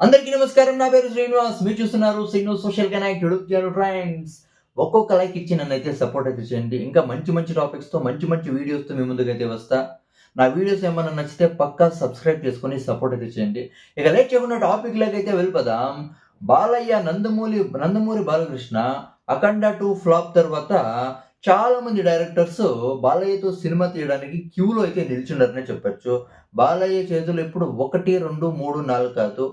అందరికీ నమస్కారం. నా పేరు శ్రీనివాస్. మీరు చూస్తున్నారు Srinu social connect YouTube channel. Friends, ఒక్కొక్క లైక్ ఇచ్చి నన్నైతే సపోర్ట్ అయితే చేయండి. ఇంకా మంచి మంచి టాపిక్స్తో మంచి వీడియోస్తో మీ ముందుకైతే వస్తా. నా వీడియోస్ ఏమన్నా నచ్చితే పక్కా సబ్స్క్రైబ్ చేసుకొని సపోర్ట్ అయితే చేయండి. ఇక లేట్ చేయకుండా టాపిక్ అయితే వెళ్ళిపోదాం. బాలయ్య నందమూరి బాలకృష్ణ అఖండ 2 ఫ్లాప్ తర్వాత చాలా మంది డైరెక్టర్స్ బాలయ్యతో సినిమా తీయడానికి క్యూలో అయితే నిల్చున్నారనే చెప్పొచ్చు. బాలయ్య చేతులు ఎప్పుడు 1, 2, 3, 4 కాదు,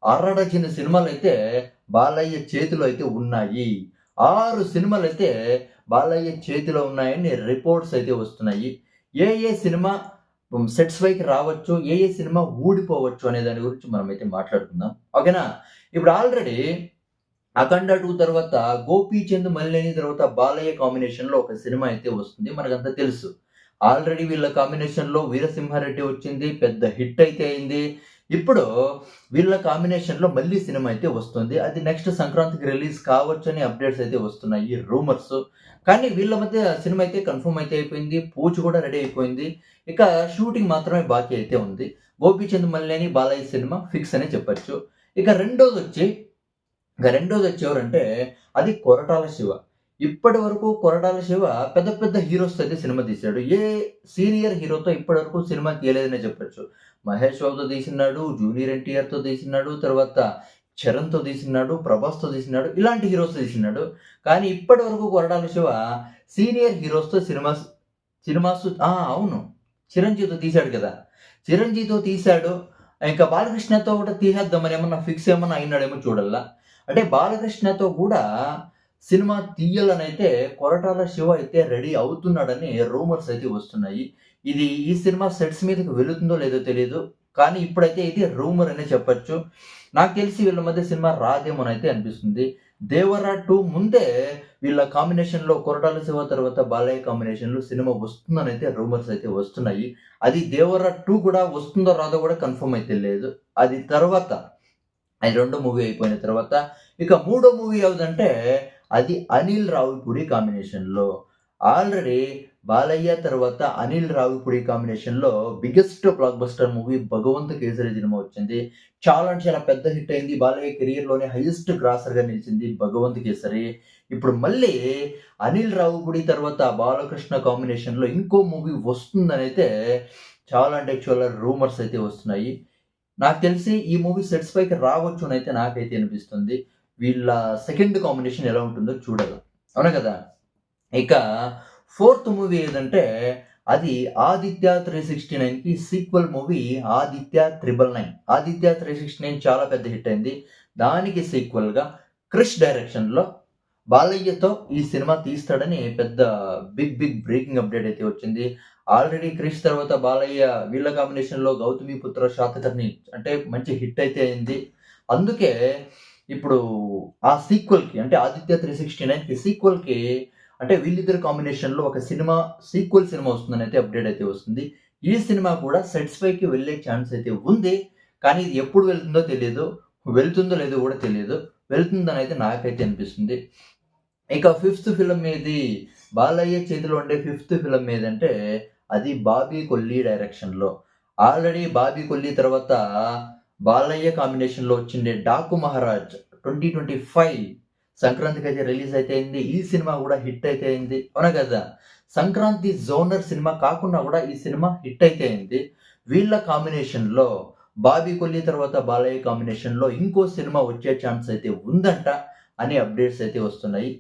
అరడజన సినిమాలైతే బాలయ్య చేతిలో అయితే ఉన్నాయి. 6 సినిమాలైతే బాలయ్య చేతిలో ఉన్నాయని రిపోర్ట్స్ అయితే వస్తున్నాయి. ఏ సినిమా సెట్స్ పైకి రావచ్చు, ఏ సినిమా ఊడిపోవచ్చు అనే దాని గురించి మనమైతే మాట్లాడుకుందాం. ఓకేనా? ఇప్పుడు ఆల్రెడీ అఖండ 2 తర్వాత గోపీచంద్ మల్లేని తర్వాత బాలయ్య కాంబినేషన్‌లో ఒక సినిమా అయితే వస్తుంది. మనకంతా తెలుసు. ఆల్రెడీ వీళ్ళ కాంబినేషన్‌లో వీరసింహారెడ్డి వచ్చింది. పెద్ద హిట్ అయితే అయింది. ఇప్పుడు వీళ్ళ కాంబినేషన్‌లో మళ్ళీ సినిమా అయితే వస్తుంది. అది నెక్స్ట్ సంక్రాంతికి రిలీజ్ కావచ్చని అప్డేట్స్ అయితే వస్తున్నాయి. రూమర్స్. కానీ వీళ్ళ మధ్య సినిమా అయితే కన్ఫర్మ్ అయితే అయిపోయింది. పూజ కూడా రెడీ అయిపోయింది. ఇక షూటింగ్ మాత్రమే బాకీ అయితే ఉంది. గోపీచంద్ మల్లేని బాలయ్య సినిమా ఫిక్స్ అనే చెప్పొచ్చు. ఇక రెండోదొచ్చి ఎవరంటే అది కొరటాల శివ. ఇప్పటి వరకు కొరటాల శివ పెద్ద పెద్ద హీరోస్‌తో అయితే సినిమా తీశాడు. ఏ సీనియర్ హీరోతో ఇప్పటి వరకు సినిమా తీయలేదనే చెప్పొచ్చు. మహేష్ బాబుతో తీసినాడు, జూనియర్ ఎన్టీఆర్‌తో తీసినాడు, తర్వాత చరణ్‌తో తీసినాడు, ప్రభాస్‌తో తీసినాడు. ఇలాంటి హీరోస్‌తో తీసినాడు. కానీ ఇప్పటి వరకు కొరటాల శివ సీనియర్ హీరోస్‌తో సినిమాస్ అవును. చిరంజీవితో తీశాడు కదా! చిరంజీవితో తీశాడు. ఇంకా బాలకృష్ణతో కూడా తీసేద్దామని ఏమన్నా ఫిక్స్ ఏమన్నా అయినాడేమో చూడాలా. అంటే బాలకృష్ణతో కూడా సినిమా తీయాలనైతే కొరటాల శివ అయితే రెడీ అవుతున్నాడని రూమర్స్ అయితే వస్తున్నాయి. ఈ సినిమా సెట్స్ మీదకి వెళుతుందో లేదో తెలీదు. కానీ ఇప్పుడైతే ఇది రూమర్ అనే చెప్పొచ్చు. నాకు తెలిసి వీళ్ళ మధ్య సినిమా రాదేమోనైతే అనిపిస్తుంది. 'దేవర 2' ముందే వీళ్ళ కాంబినేషన్‌లో కొరటాల శివ తర్వాత బాలయ్య కాంబినేషన్‌లో సినిమా వస్తుందనైతే రూమర్స్ అయితే వస్తున్నాయి. అది 'దేవర 2' కూడా వస్తుందో రాదో కూడా కన్ఫర్మ్ అయితే లేదు. అది తర్వాత అది రెండో మూవీ అయిపోయిన తర్వాత ఇక మూడో మూవీ ఏదంటే అది అనిల్ రావిపూడి కాంబినేషన్‌లో. ఆల్రెడీ బాలయ్య తర్వాత అనిల్ రావిపూడి కాంబినేషన్‌లో biggest blockbuster movie 'Bhagavanth Kesari' సినిమా వచ్చింది. చాలా అంటే చాలా పెద్ద హిట్ అయింది. బాలయ్య కెరియర్‌లోనే హైయెస్ట్ గ్రాసర్‌గా నిలిచింది 'భగవంత్ కేసరి'. ఇప్పుడు మళ్ళీ అనిల్ రావిపూడి తర్వాత బాలకృష్ణ కాంబినేషన్‌లో ఇంకో మూవీ వస్తుందనైతే చాలా అంటే చాలా రూమర్స్ అయితే వస్తున్నాయి. నాకు తెలిసి ఈ మూవీ సెట్స్ పైకి రావచ్చునైతే నాకైతే అనిపిస్తుంది. వీళ్ళ సెకండ్ కాంబినేషన్ ఎలా ఉంటుందో చూడాలి. అవునా కదా! ఇక ఫోర్త్ మూవీ ఏదంటే అది 'ఆదిత్య 369'కి సీక్వెల్ మూవీ 'ఆదిత్య 999'. 'ఆదిత్య 369' చాలా పెద్ద హిట్ అయింది. దానికి సీక్వెల్‌గా క్రిష్ డైరెక్షన్‌లో బాలయ్యతో ఈ సినిమా తీస్తాడని పెద్ద బిగ్ బ్రేకింగ్ అప్డేట్ అయితే వచ్చింది. ఆల్రెడీ క్రిష్ తర్వాత బాలయ్య వీళ్ళ కాంబినేషన్‌లో 'గౌతమిపుత్ర శాతకర్ణి' అంటే మంచి హిట్ అయితే అయింది. అందుకే ఇప్పుడు ఆ సీక్వెల్‌కి అంటే 'ఆదిత్య 369'కి సీక్వెల్‌కి అంటే వీళ్ళిద్దరి కాంబినేషన్‌లో ఒక సీక్వెల్ సినిమా వస్తుందని అయితే అప్డేట్ అయితే వస్తుంది. ఈ సినిమా కూడా సెట్స్ పైకి వెళ్ళే ఛాన్స్ అయితే ఉంది. కానీ ఇది ఎప్పుడు వెళ్తుందో తెలీదు. వెళ్తుందో లేదో కూడా తెలీదు. వెళ్తుందని అయితే నాకైతే అనిపిస్తుంది. ఇక ఫిఫ్త్ ఫిల్మ్ ఏది? బాలయ్య చేతిలో ఉండే ఫిఫ్త్ ఫిల్మ్ ఏదంటే అది 'బాబీ కొల్లి' డైరెక్షన్‌లో. ఆల్రెడీ 'బాబీ కొల్లి' తర్వాత బాలయ్య కాంబినేషన్‌లో వచ్చిండే 'డాకు మహారాజ్' 2025 సంక్రాంతికైతే రిలీజ్ అయితే అయింది. ఈ సినిమా కూడా హిట్ అయితే అయింది. అవునా కదా! సంక్రాంతి జోనర్ సినిమా కాకుండా కూడా ఈ సినిమా హిట్ అయితే అయింది. వీళ్ళ కాంబినేషన్‌లో 'బాబీ కొల్లి' తర్వాత బాలయ్య కాంబినేషన్‌లో ఇంకో సినిమా వచ్చే ఛాన్స్ అయితే ఉందంట అని అప్డేట్స్ అయితే వస్తున్నాయి.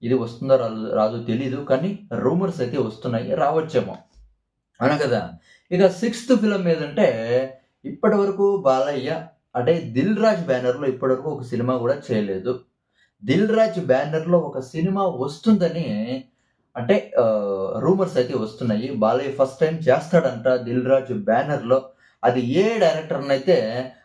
ఇది వస్తుందో రాదో తెలీదు. కానీ రూమర్స్ అయితే వస్తున్నాయి. రావచ్చేమో. అవునా కదా! ఇక సిక్స్త్ ఫిల్మ్ ఏదంటే ఇప్పటివరకు బాలయ్య అంటే 'దిల్ రాజు' బ్యానర్‌లో ఇప్పటివరకు ఒక సినిమా కూడా చేయలేదు. 'దిల్ రాజు' బ్యానర్‌లో ఒక సినిమా వస్తుందని అంటే రూమర్స్ అయితే వస్తున్నాయి. బాలయ్య ఫస్ట్ టైమ్ చేస్తాడంట 'దిల్ రాజు' బ్యానర్‌లో. అది ఏ డైరెక్టర్‌నైతే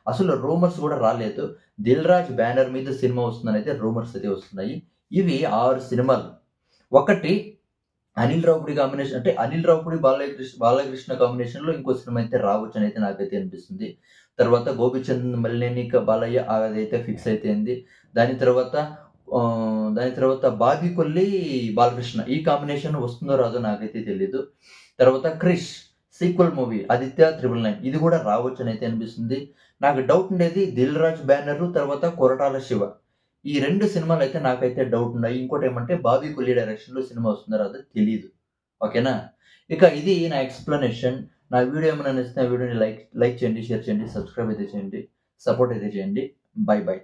అసలు రూమర్స్ కూడా రాలేదు. 'దిల్ రాజు' బ్యానర్ మీద సినిమా వస్తుందనైతే రూమర్స్ అయితే వస్తున్నాయి. ఇవి 6 సినిమాలు. ఒకటి అనిల్ రావిపూడి కాంబినేషన్ అంటే అనిల్ రావిపూడి, బాలకృష్ణ కాంబినేషన్‌లో ఇంకో సినిమా అయితే రావచ్చని అయితే నాకైతే అనిపిస్తుంది. తర్వాత గోపీచంద్ మలినేని బాలయ్య అదైతే ఫిక్స్ అయిపోయింది. దాని తర్వాత బాబీ కొల్లి, బాలకృష్ణ ఈ కాంబినేషన్ వస్తుందో రాదో నాకైతే తెలీదు. తర్వాత క్రిష్ సీక్వెల్ మూవీ 'ఆదిత్య 999' ఇది కూడా రావచ్చని అయితే అనిపిస్తుంది. నాకు డౌట్ ఉండేది 'దిల్ రాజు' బ్యానరు, తర్వాత 'కొరటాల శివ'. ఈ 2 సినిమాలైతే నాకైతే డౌట్ ఉన్నాయి. ఇంకోటేమంటే 'బాబీ కొల్లి' డైరెక్షన్‌లో సినిమా వస్తుందో రాదో తెలీదు. ఓకేనా? ఇక ఇది నా ఎక్స్‌ప్లనేషన్. నా వీడియో ఏమైనా నచ్చితే ఆ వీడియోని లైక్ చేయండి, షేర్ చేయండి, సబ్స్క్రైబ్ అయితే చేయండి. సపోర్ట్ అయితే చేయండి. బై.